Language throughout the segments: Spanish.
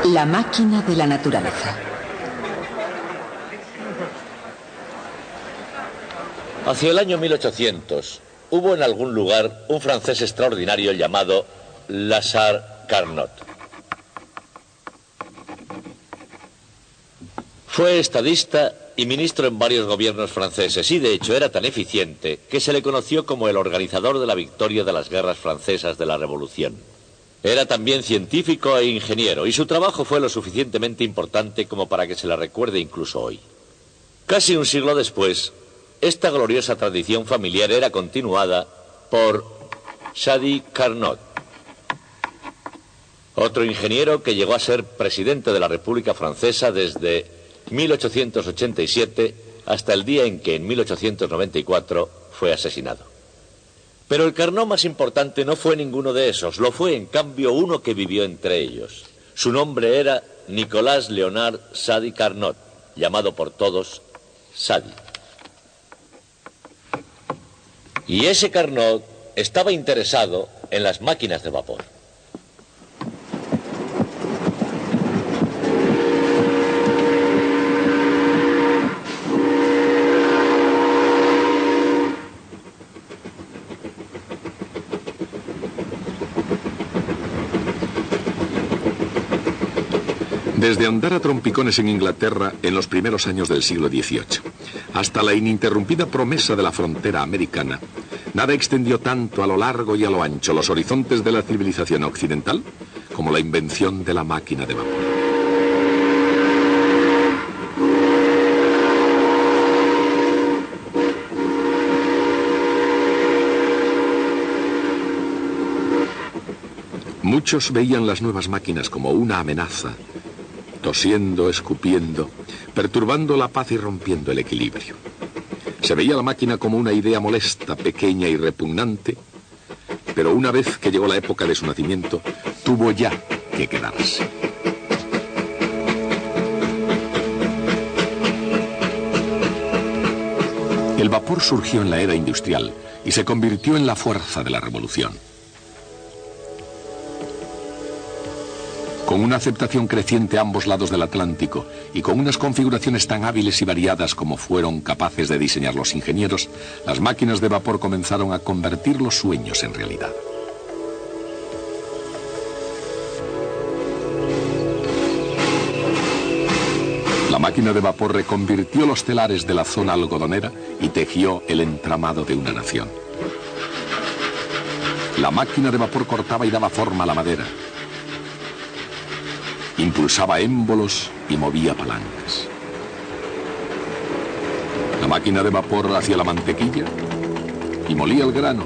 La máquina de la naturaleza. Hacia el año 1800 hubo en algún lugar un francés extraordinario llamado Lazare Carnot. Fue estadista y ministro en varios gobiernos franceses y de hecho era tan eficiente que se le conoció como el organizador de la victoria de las guerras francesas de la Revolución. Era también científico e ingeniero y su trabajo fue lo suficientemente importante como para que se le recuerde incluso hoy. Casi un siglo después, esta gloriosa tradición familiar era continuada por Sadi Carnot, otro ingeniero que llegó a ser presidente de la República Francesa desde 1887 hasta el día en que en 1894 fue asesinado. Pero el Carnot más importante no fue ninguno de esos, lo fue en cambio uno que vivió entre ellos. Su nombre era Nicolas Léonard Sadi Carnot, llamado por todos Sadi. Y ese Carnot estaba interesado en las máquinas de vapor. Desde andar a trompicones en Inglaterra en los primeros años del siglo XVIII, hasta la ininterrumpida promesa de la frontera americana, nada extendió tanto a lo largo y a lo ancho los horizontes de la civilización occidental como la invención de la máquina de vapor. Muchos veían las nuevas máquinas como una amenaza, tosiendo, escupiendo, perturbando la paz y rompiendo el equilibrio. Se veía la máquina como una idea molesta, pequeña y repugnante, pero una vez que llegó la época de su nacimiento, tuvo ya que quedarse. El vapor surgió en la era industrial y se convirtió en la fuerza de la revolución. Con una aceptación creciente a ambos lados del Atlántico y con unas configuraciones tan hábiles y variadas como fueron capaces de diseñar los ingenieros, las máquinas de vapor comenzaron a convertir los sueños en realidad. La máquina de vapor reconvirtió los telares de la zona algodonera y tejió el entramado de una nación. La máquina de vapor cortaba y daba forma a la madera, impulsaba émbolos y movía palancas. La máquina de vapor hacía la mantequilla y molía el grano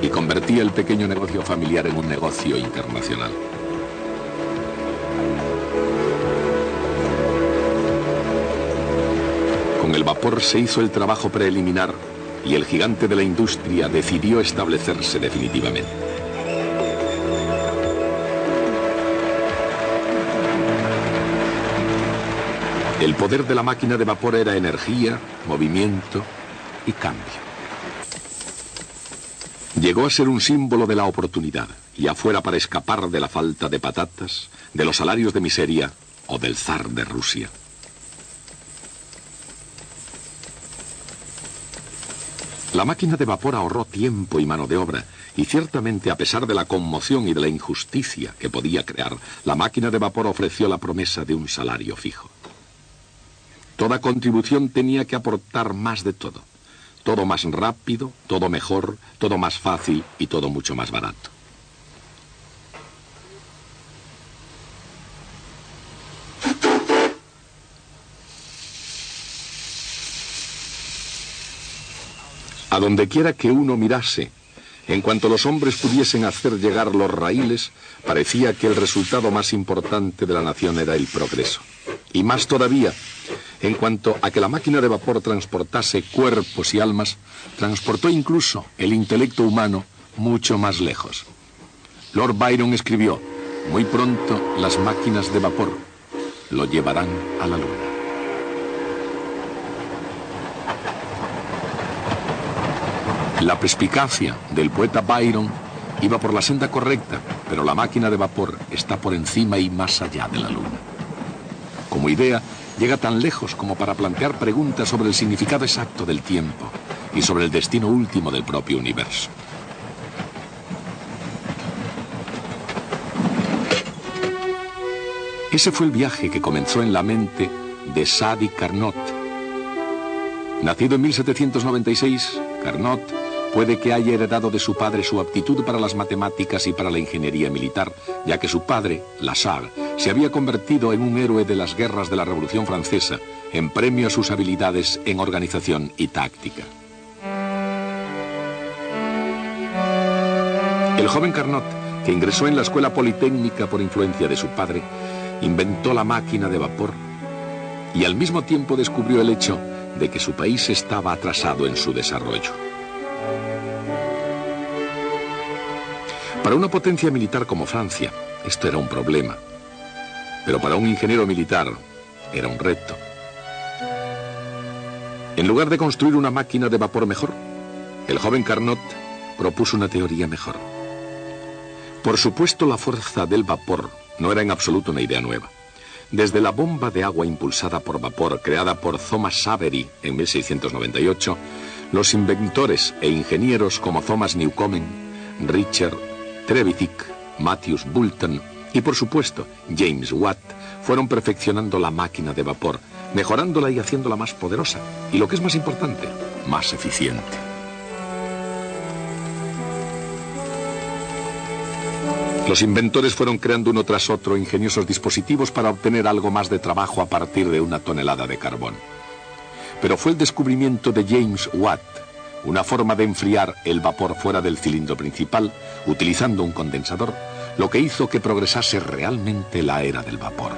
y convertía el pequeño negocio familiar en un negocio internacional. Con el vapor se hizo el trabajo preliminar y el gigante de la industria decidió establecerse definitivamente. El poder de la máquina de vapor era energía, movimiento y cambio. Llegó a ser un símbolo de la oportunidad, ya fuera para escapar de la falta de patatas, de los salarios de miseria o del zar de Rusia. La máquina de vapor ahorró tiempo y mano de obra, y ciertamente, a pesar de la conmoción y de la injusticia que podía crear, la máquina de vapor ofreció la promesa de un salario fijo. Toda contribución tenía que aportar más de todo. Todo más rápido, todo mejor, todo más fácil y todo mucho más barato. A donde quiera que uno mirase, en cuanto los hombres pudiesen hacer llegar los raíles, parecía que el resultado más importante de la nación era el progreso. Y más todavía, en cuanto a que la máquina de vapor transportase cuerpos y almas, transportó incluso el intelecto humano mucho más lejos. Lord Byron escribió: muy pronto las máquinas de vapor lo llevarán a la luna. La perspicacia del poeta Byron Iba por la senda correcta, pero la máquina de vapor está por encima y más allá de la Luna. Como idea, llega tan lejos como para plantear preguntas sobre el significado exacto del tiempo y sobre el destino último del propio universo. Ese fue el viaje que comenzó en la mente de Sadi Carnot. Nacido en 1796, Carnot puede que haya heredado de su padre su aptitud para las matemáticas y para la ingeniería militar, ya que su padre, Lassalle, se había convertido en un héroe de las guerras de la Revolución Francesa, en premio a sus habilidades en organización y táctica. El joven Carnot, que ingresó en la escuela politécnica por influencia de su padre, inventó la máquina de vapor y al mismo tiempo descubrió el hecho de que su país estaba atrasado en su desarrollo. Para una potencia militar como Francia, esto era un problema, pero para un ingeniero militar era un reto. En lugar de construir una máquina de vapor mejor, el joven Carnot propuso una teoría mejor. Por supuesto, la fuerza del vapor no era en absoluto una idea nueva. Desde la bomba de agua impulsada por vapor creada por Thomas Savery en 1698, los inventores e ingenieros como Thomas Newcomen, Richard Trevithick, Matthew Boulton y, por supuesto, James Watt fueron perfeccionando la máquina de vapor, mejorándola y haciéndola más poderosa y, lo que es más importante, más eficiente. Los inventores fueron creando uno tras otro ingeniosos dispositivos para obtener algo más de trabajo a partir de una tonelada de carbón. Pero fue el descubrimiento de James Watt, una forma de enfriar el vapor fuera del cilindro principal, utilizando un condensador, lo que hizo que progresase realmente la era del vapor.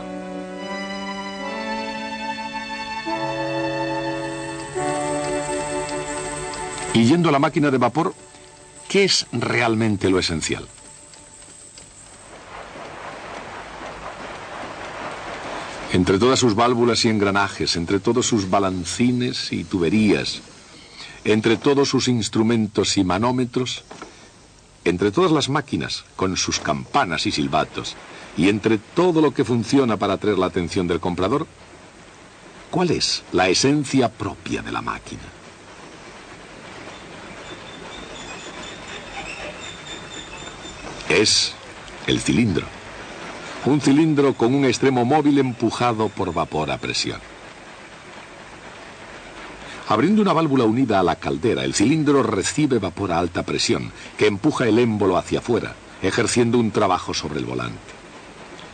Y yendo a la máquina de vapor, ¿qué es realmente lo esencial? Entre todas sus válvulas y engranajes, entre todos sus balancines y tuberías, entre todos sus instrumentos y manómetros, entre todas las máquinas con sus campanas y silbatos, y entre todo lo que funciona para atraer la atención del comprador, ¿cuál es la esencia propia de la máquina? Es el cilindro. Un cilindro con un extremo móvil empujado por vapor a presión. Abriendo una válvula unida a la caldera, el cilindro recibe vapor a alta presión, que empuja el émbolo hacia afuera, ejerciendo un trabajo sobre el volante.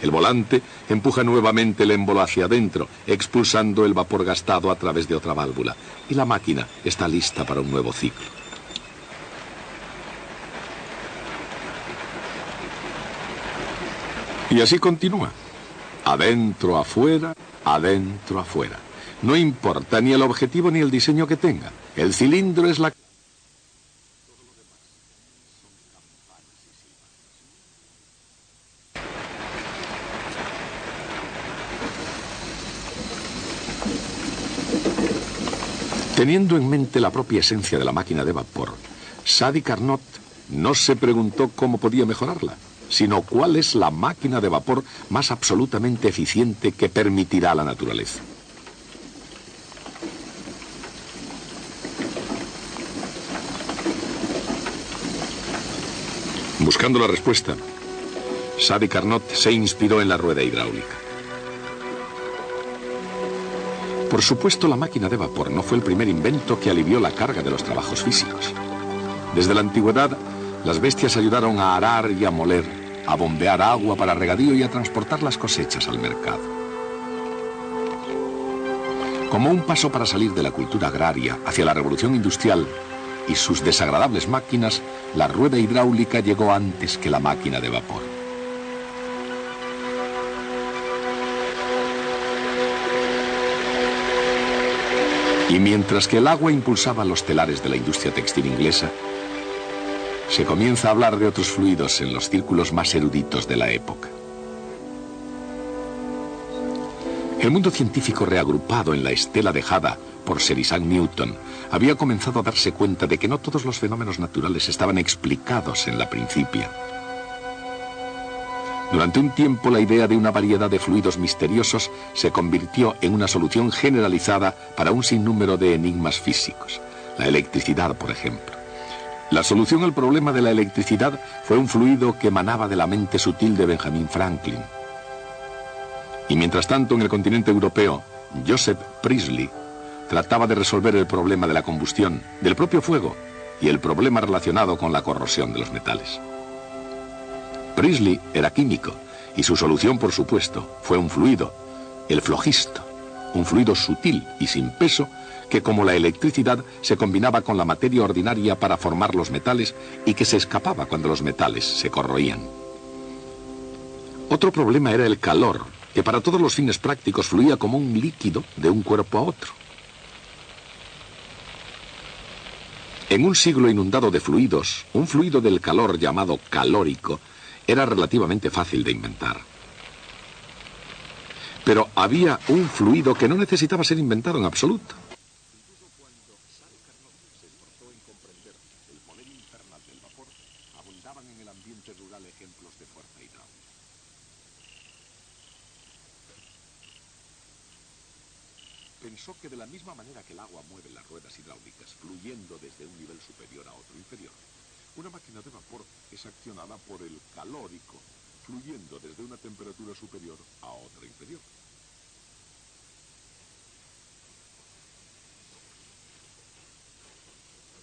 El volante empuja nuevamente el émbolo hacia adentro, expulsando el vapor gastado a través de otra válvula, y la máquina está lista para un nuevo ciclo. Y así continúa. Adentro, afuera, adentro, afuera. No importa ni el objetivo ni el diseño que tenga. El cilindro es la... Teniendo en mente la propia esencia de la máquina de vapor, Sadi Carnot no se preguntó cómo podía mejorarla, sino cuál es la máquina de vapor más absolutamente eficiente que permitirá a la naturaleza. Buscando la respuesta, Sadi Carnot se inspiró en la rueda hidráulica. Por supuesto, la máquina de vapor no fue el primer invento que alivió la carga de los trabajos físicos. Desde la antigüedad, las bestias ayudaron a arar y a moler, a bombear agua para regadío y a transportar las cosechas al mercado. Como un paso para salir de la cultura agraria hacia la revolución industrial y sus desagradables máquinas, la rueda hidráulica llegó antes que la máquina de vapor. Y mientras que el agua impulsaba los telares de la industria textil inglesa, se comienza a hablar de otros fluidos en los círculos más eruditos de la época. El mundo científico, reagrupado en la estela dejada por Sir Isaac Newton, había comenzado a darse cuenta de que no todos los fenómenos naturales estaban explicados en la Principia. Durante un tiempo, la idea de una variedad de fluidos misteriosos se convirtió en una solución generalizada para un sinnúmero de enigmas físicos. La electricidad, por ejemplo. La solución al problema de la electricidad fue un fluido que emanaba de la mente sutil de Benjamin Franklin. Y mientras tanto, en el continente europeo, Joseph Priestley trataba de resolver el problema de la combustión, del propio fuego y el problema relacionado con la corrosión de los metales. Priestley era químico y su solución, por supuesto, fue un fluido, el flogisto, un fluido sutil y sin peso que, como la electricidad, se combinaba con la materia ordinaria para formar los metales y que se escapaba cuando los metales se corroían. Otro problema era el calor, que para todos los fines prácticos fluía como un líquido de un cuerpo a otro. En un siglo inundado de fluidos, un fluido del calor llamado calórico era relativamente fácil de inventar. Pero había un fluido que no necesitaba ser inventado en absoluto. Incluso cuando Sary Carnot se esforzó en comprender el poder infernal del vapor, abundaban en el ambiente rural ejemplos de fuerza hidráulica. Pensó que de la misma manera que el agua mueve las ruedas hidráulicas, fluyendo desde un nivel superior a otro inferior, una máquina de vapor es accionada por el calórico, fluyendo desde una temperatura superior a otra inferior.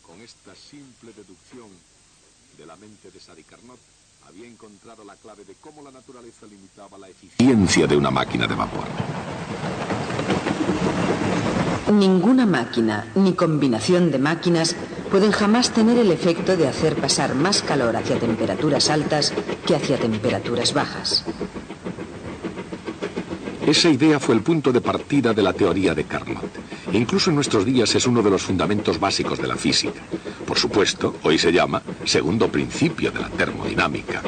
Con esta simple deducción de la mente de Sary Carnot, había encontrado la clave de cómo la naturaleza limitaba la eficiencia de una máquina de vapor. Ninguna máquina ni combinación de máquinas pueden jamás tener el efecto de hacer pasar más calor hacia temperaturas altas que hacia temperaturas bajas. Esa idea fue el punto de partida de la teoría de Carnot. Incluso en nuestros días es uno de los fundamentos básicos de la física. Por supuesto, hoy se llama segundo principio de la termodinámica.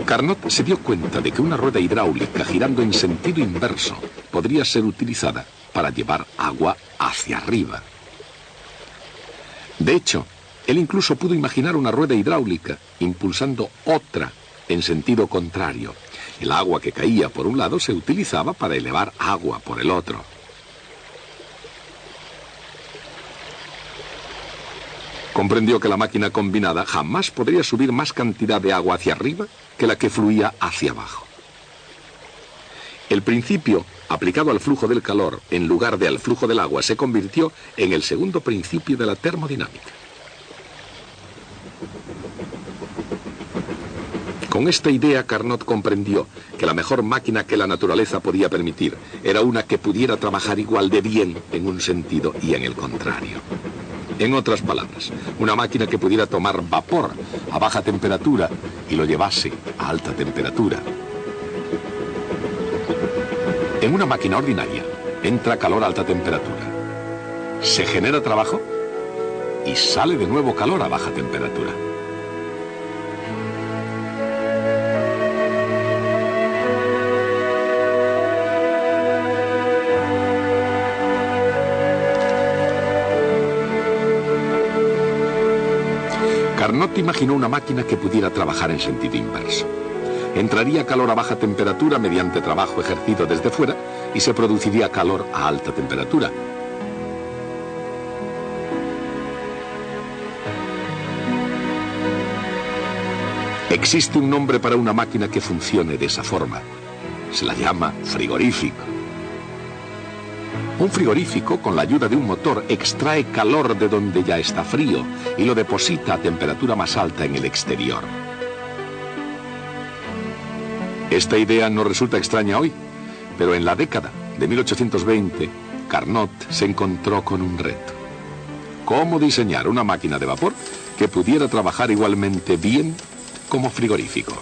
Carnot se dio cuenta de que una rueda hidráulica girando en sentido inverso podría ser utilizada para llevar agua hacia arriba. De hecho, él incluso pudo imaginar una rueda hidráulica impulsando otra en sentido contrario. El agua que caía por un lado se utilizaba para elevar agua por el otro. Comprendió que la máquina combinada jamás podría subir más cantidad de agua hacia arriba que la que fluía hacia abajo. El principio aplicado al flujo del calor en lugar de al flujo del agua se convirtió en el segundo principio de la termodinámica. Con esta idea, Carnot comprendió que la mejor máquina que la naturaleza podía permitir era una que pudiera trabajar igual de bien en un sentido y en el contrario. En otras palabras, una máquina que pudiera tomar vapor a baja temperatura y lo llevase a alta temperatura. En una máquina ordinaria entra calor a alta temperatura, se genera trabajo y sale de nuevo calor a baja temperatura. Carnot imaginó una máquina que pudiera trabajar en sentido inverso. Entraría calor a baja temperatura mediante trabajo ejercido desde fuera y se produciría calor a alta temperatura. Existe un nombre para una máquina que funcione de esa forma. Se la llama frigorífico. Un frigorífico, con la ayuda de un motor, extrae calor de donde ya está frío y lo deposita a temperatura más alta en el exterior. Esta idea no resulta extraña hoy, pero en la década de 1820, Carnot se encontró con un reto. ¿Cómo diseñar una máquina de vapor que pudiera trabajar igualmente bien como frigorífico?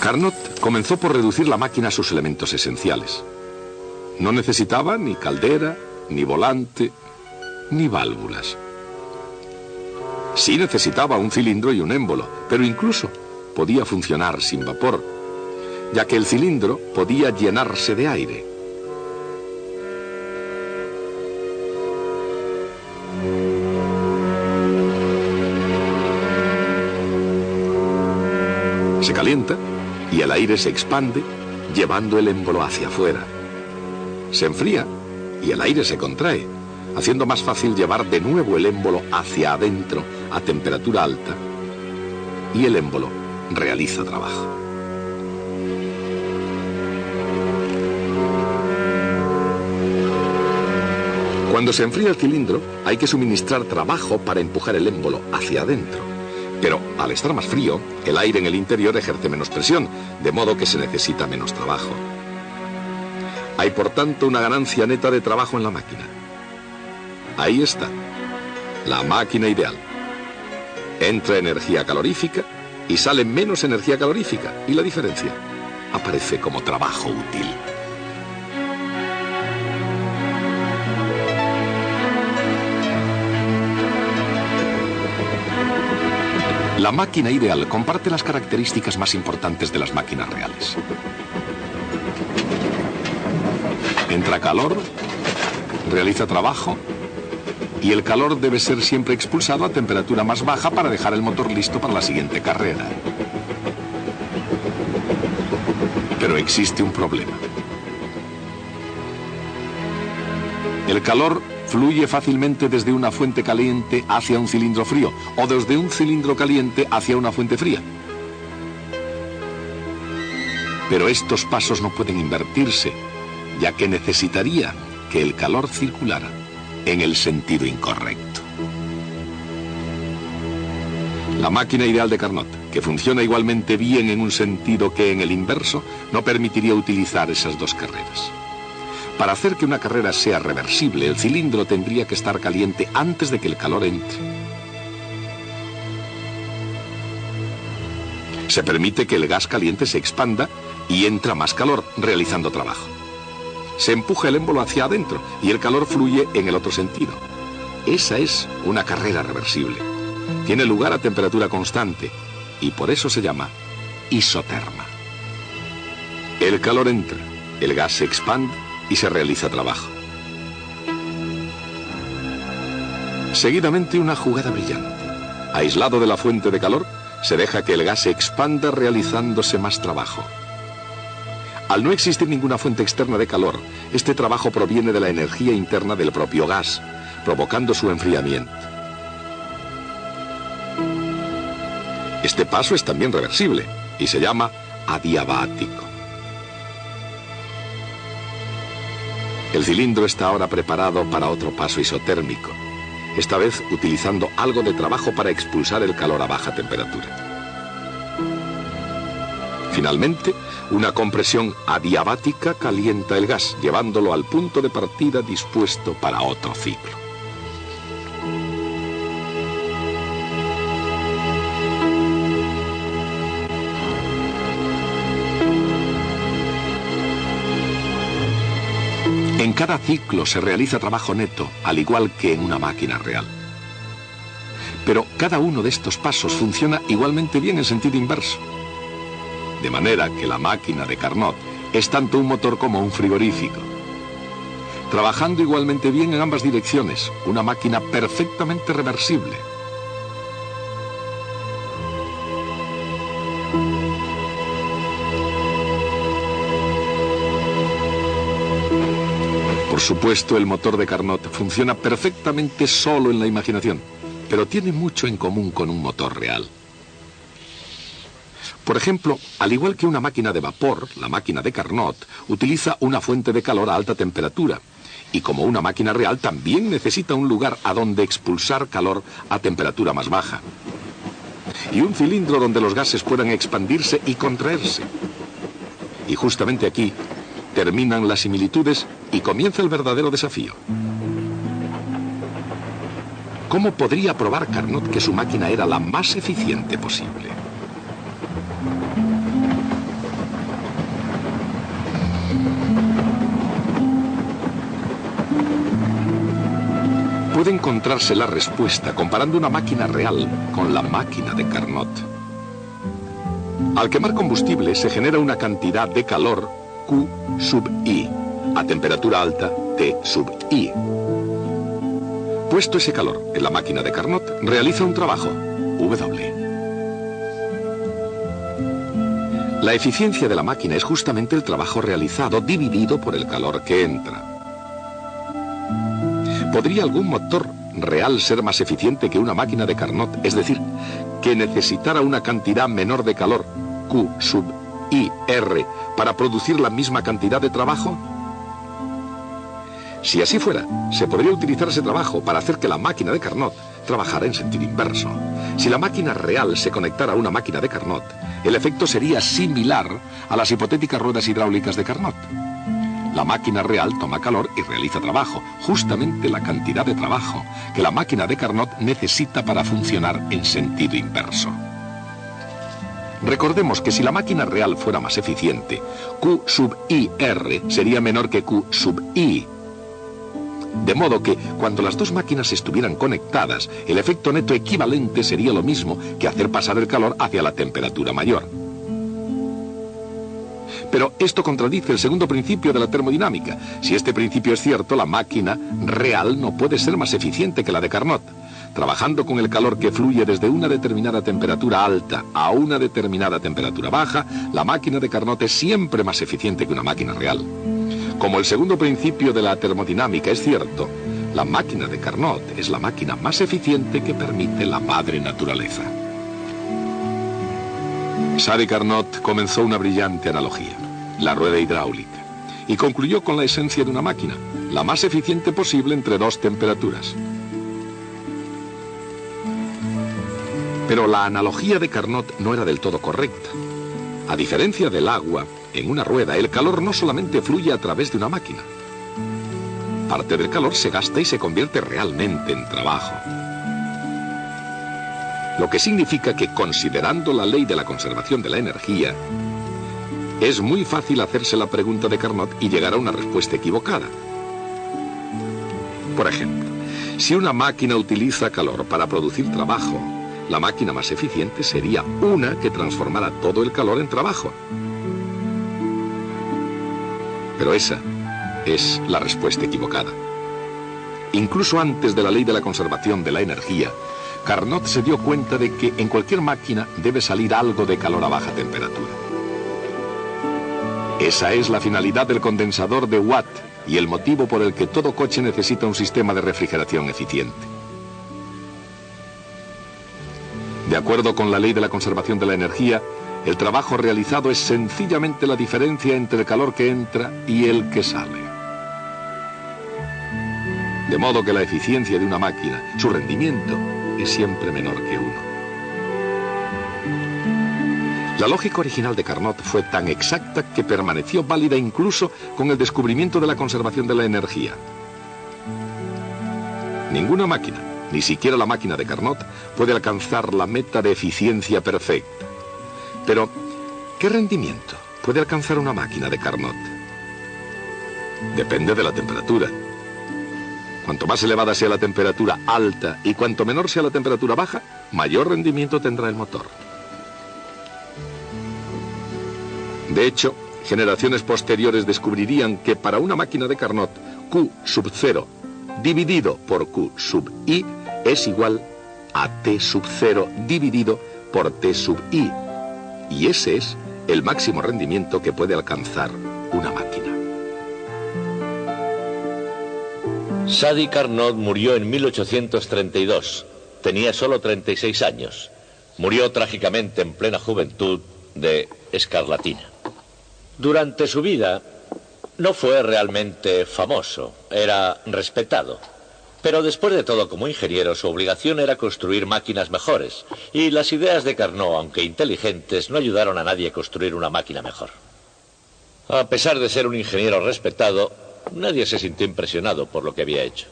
Carnot comenzó por reducir la máquina a sus elementos esenciales. No necesitaba ni caldera, ni volante, ni válvulas. Sí necesitaba un cilindro y un émbolo, pero incluso podía funcionar sin vapor. ya que el cilindro podía llenarse de aire. Se calienta y el aire se expande, llevando el émbolo hacia afuera. Se enfría y el aire se contrae, haciendo más fácil llevar de nuevo el émbolo hacia adentro a temperatura alta, y el émbolo realiza trabajo. Cuando se enfría el cilindro, hay que suministrar trabajo para empujar el émbolo hacia adentro. Pero al estar más frío, el aire en el interior ejerce menos presión, de modo que se necesita menos trabajo. Hay por tanto una ganancia neta de trabajo en la máquina. Ahí está, la máquina ideal. Entra energía calorífica y sale menos energía calorífica, y la diferencia aparece como trabajo útil. La máquina ideal comparte las características más importantes de las máquinas reales. Entra calor, realiza trabajo, y el calor debe ser siempre expulsado a temperatura más baja para dejar el motor listo para la siguiente carrera. Pero existe un problema. El calor fluye fácilmente desde una fuente caliente hacia un cilindro frío, o desde un cilindro caliente hacia una fuente fría. Pero estos pasos no pueden invertirse, ya que necesitaría que el calor circulara en el sentido incorrecto. La máquina ideal de Carnot, que funciona igualmente bien en un sentido que en el inverso, no permitiría utilizar esas dos carreras. Para hacer que una carrera sea reversible, el cilindro tendría que estar caliente antes de que el calor entre. Se permite que el gas caliente se expanda y entra más calor, realizando trabajo. Se empuja el émbolo hacia adentro y el calor fluye en el otro sentido. Esa es una carrera reversible. Tiene lugar a temperatura constante y por eso se llama isoterma. El calor entra, el gas se expande y se realiza trabajo. Seguidamente una jugada brillante. Aislado de la fuente de calor, se deja que el gas se expanda realizándose más trabajo. Al no existir ninguna fuente externa de calor, este trabajo proviene de la energía interna del propio gas, provocando su enfriamiento. Este paso es también reversible y se llama adiabático. El cilindro está ahora preparado para otro paso isotérmico, esta vez utilizando algo de trabajo para expulsar el calor a baja temperatura. Finalmente, una compresión adiabática calienta el gas, llevándolo al punto de partida dispuesto para otro ciclo. En cada ciclo se realiza trabajo neto, al igual que en una máquina real. Pero cada uno de estos pasos funciona igualmente bien en sentido inverso. De manera que la máquina de Carnot es tanto un motor como un frigorífico. Trabajando igualmente bien en ambas direcciones, una máquina perfectamente reversible. Por supuesto, el motor de Carnot funciona perfectamente solo en la imaginación, pero tiene mucho en común con un motor real. Por ejemplo, al igual que una máquina de vapor, la máquina de Carnot utiliza una fuente de calor a alta temperatura, y como una máquina real también necesita un lugar a donde expulsar calor a temperatura más baja, y un cilindro donde los gases puedan expandirse y contraerse. Y justamente aquí terminan las similitudes y comienza el verdadero desafío. ¿Cómo podría probar Carnot que su máquina era la más eficiente posible? Puede encontrarse la respuesta comparando una máquina real con la máquina de Carnot. Al quemar combustible se genera una cantidad de calor Q sub I, a temperatura alta T sub I. Puesto ese calor en la máquina de Carnot, realiza un trabajo, W. La eficiencia de la máquina es justamente el trabajo realizado dividido por el calor que entra. ¿Podría algún motor real ser más eficiente que una máquina de Carnot? Es decir, que necesitara una cantidad menor de calor, Q sub I R, para producir la misma cantidad de trabajo? Si así fuera, se podría utilizar ese trabajo para hacer que la máquina de Carnot trabajara en sentido inverso. Si la máquina real se conectara a una máquina de Carnot, el efecto sería similar a las hipotéticas ruedas hidráulicas de Carnot. La máquina real toma calor y realiza trabajo, justamente la cantidad de trabajo que la máquina de Carnot necesita para funcionar en sentido inverso. Recordemos que si la máquina real fuera más eficiente, Q sub IR sería menor que Q sub I. De modo que, cuando las dos máquinas estuvieran conectadas, el efecto neto equivalente sería lo mismo que hacer pasar el calor hacia la temperatura mayor. Pero esto contradice el segundo principio de la termodinámica. Si este principio es cierto, la máquina real no puede ser más eficiente que la de Carnot. Trabajando con el calor que fluye desde una determinada temperatura alta a una determinada temperatura baja, la máquina de Carnot es siempre más eficiente que una máquina real. Como el segundo principio de la termodinámica es cierto, la máquina de Carnot es la máquina más eficiente que permite la madre naturaleza. Sadi Carnot comenzó una brillante analogía, la rueda hidráulica, y concluyó con la esencia de una máquina, la más eficiente posible entre dos temperaturas. Pero la analogía de Carnot no era del todo correcta. A diferencia del agua, en una rueda el calor no solamente fluye a través de una máquina. Parte del calor se gasta y se convierte realmente en trabajo. Lo que significa que, considerando la ley de la conservación de la energía, es muy fácil hacerse la pregunta de Carnot y llegar a una respuesta equivocada. Por ejemplo, si una máquina utiliza calor para producir trabajo, la máquina más eficiente sería una que transformara todo el calor en trabajo. Pero esa es la respuesta equivocada. Incluso antes de la ley de la conservación de la energía, Carnot se dio cuenta de que en cualquier máquina debe salir algo de calor a baja temperatura. Esa es la finalidad del condensador de Watt y el motivo por el que todo coche necesita un sistema de refrigeración eficiente. De acuerdo con la ley de la conservación de la energía, el trabajo realizado es sencillamente la diferencia entre el calor que entra y el que sale. De modo que la eficiencia de una máquina, su rendimiento, es siempre menor que uno. La lógica original de Carnot fue tan exacta que permaneció válida incluso con el descubrimiento de la conservación de la energía. Ninguna máquina, ni siquiera la máquina de Carnot, puede alcanzar la meta de eficiencia perfecta. Pero, ¿qué rendimiento puede alcanzar una máquina de Carnot? Depende de la temperatura. Cuanto más elevada sea la temperatura alta y cuanto menor sea la temperatura baja, mayor rendimiento tendrá el motor. De hecho, generaciones posteriores descubrirían que para una máquina de Carnot, Q sub 0 dividido por Q sub I es igual a T sub 0 dividido por T sub I. Y ese es el máximo rendimiento que puede alcanzar una máquina. Sadi Carnot murió en 1832. Tenía solo 36 años. Murió trágicamente en plena juventud de escarlatina. Durante su vida no fue realmente famoso, era respetado. Pero después de todo, como ingeniero, su obligación era construir máquinas mejores. Y las ideas de Carnot, aunque inteligentes, no ayudaron a nadie a construir una máquina mejor. A pesar de ser un ingeniero respetado, nadie se sintió impresionado por lo que había hecho.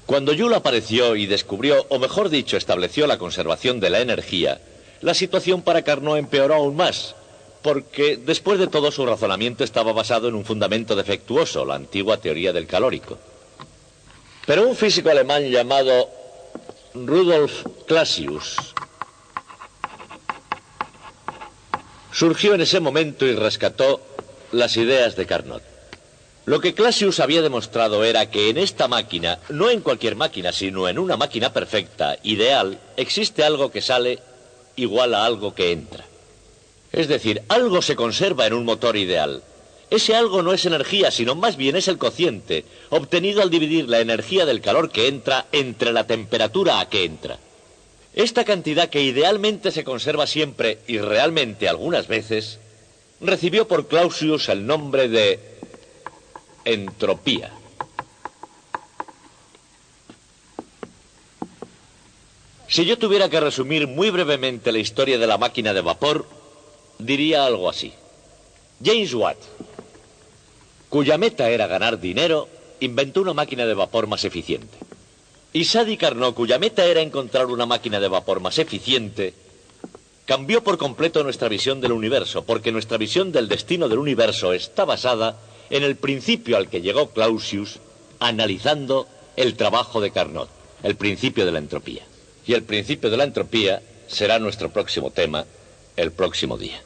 Cuando Joule apareció y descubrió, o mejor dicho, estableció la conservación de la energía, la situación para Carnot empeoró aún más, porque después de todo su razonamiento estaba basado en un fundamento defectuoso, la antigua teoría del calórico. Pero un físico alemán llamado Rudolf Clausius surgió en ese momento y rescató las ideas de Carnot. Lo que Clausius había demostrado era que en esta máquina, no en cualquier máquina, sino en una máquina perfecta, ideal, existe algo que sale igual a algo que entra. Es decir, algo se conserva en un motor ideal. Ese algo no es energía, sino más bien es el cociente, obtenido al dividir la energía del calor que entra entre la temperatura a que entra. Esta cantidad que idealmente se conserva siempre y realmente algunas veces, recibió por Clausius el nombre de entropía. Si yo tuviera que resumir muy brevemente la historia de la máquina de vapor, diría algo así. James Watt, cuya meta era ganar dinero, inventó una máquina de vapor más eficiente. Y Sadi Carnot, cuya meta era encontrar una máquina de vapor más eficiente, cambió por completo nuestra visión del universo, porque nuestra visión del destino del universo está basada en el principio al que llegó Clausius analizando el trabajo de Carnot, el principio de la entropía. Y el principio de la entropía será nuestro próximo tema el próximo día.